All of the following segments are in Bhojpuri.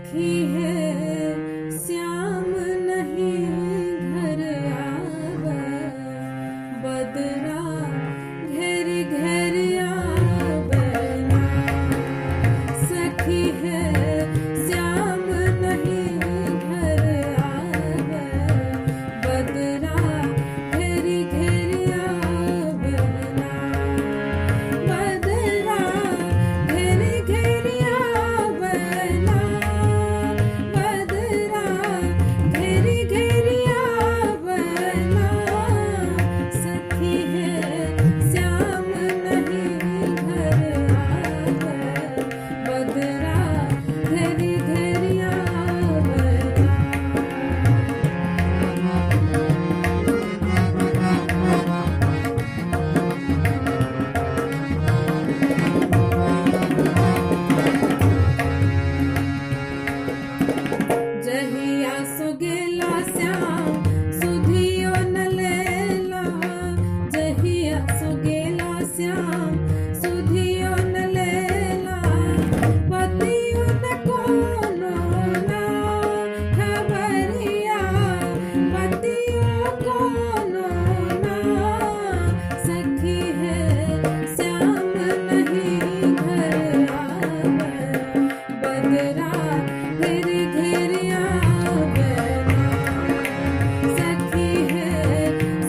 सखी है श्याम नहीं घर आवे, बदरा घेर घेर आवे ना। सखी है श्याम नहीं घर आवे, बदरा घेर घेर आवे ना। बदरा घेर घेर आवे ना, बदरा घेर घेर आवे ना। सखी है श्याम नहीं घर आवे, बदरा घेर घेर आवे जहिया सो गेला श्याम सुधियो न लेला, जहिया सो गेला श्याम सुधियो न लेला। पतियो न कोनो ना खबरिया, पतियो कोनो ना। सखी है श्याम नहीं घर आवे, बदरा घेर घेर आवे ना। सखी है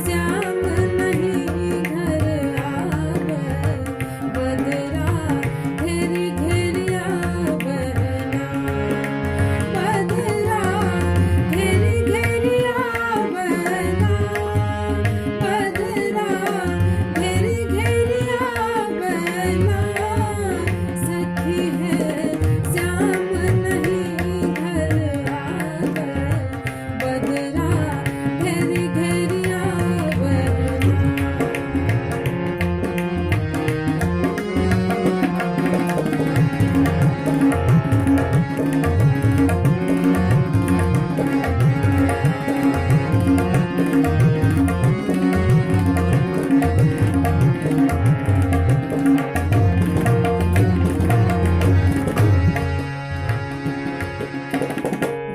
श्याम नहीं घर आवे, बदरा घेर घेर आवे ना। बदरा घेर घेर आवे ना, बदरा घेर घेर आवे ना। सखी है श्याम नहीं घर आवे, बदरा घेर घेर आवे ना।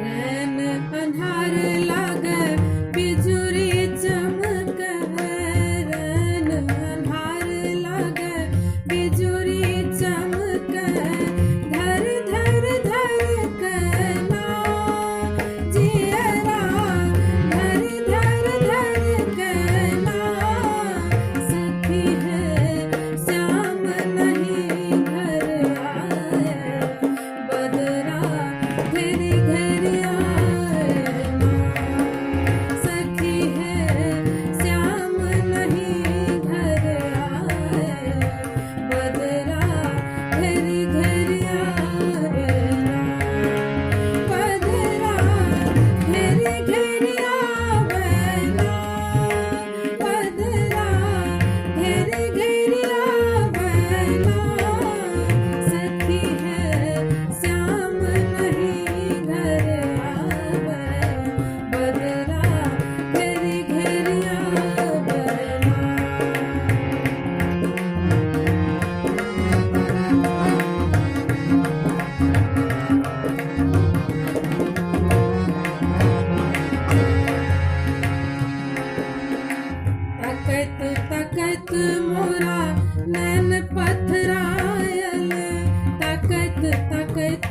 रैन अन्हार लागे बिजुरी चमके, रैन अन्हार लागे बिजुरी चमके। धर धर धड़के ना जियरा, धर धर धड़के ना। सखी है श्याम नहीं घर आए, बदरा घेर घेर आए ना। सखी है श्याम नहीं घर आए, बदरा घेर घेर आए ना। बदरा घेर घेर आवे ना, बदरा घेर घेर आवे ना। सखी है श्याम नहीं घर आवे, बदरा घेर घेर आवे ना। तकत तकत मोरा नैन पथरायल, तकत तकत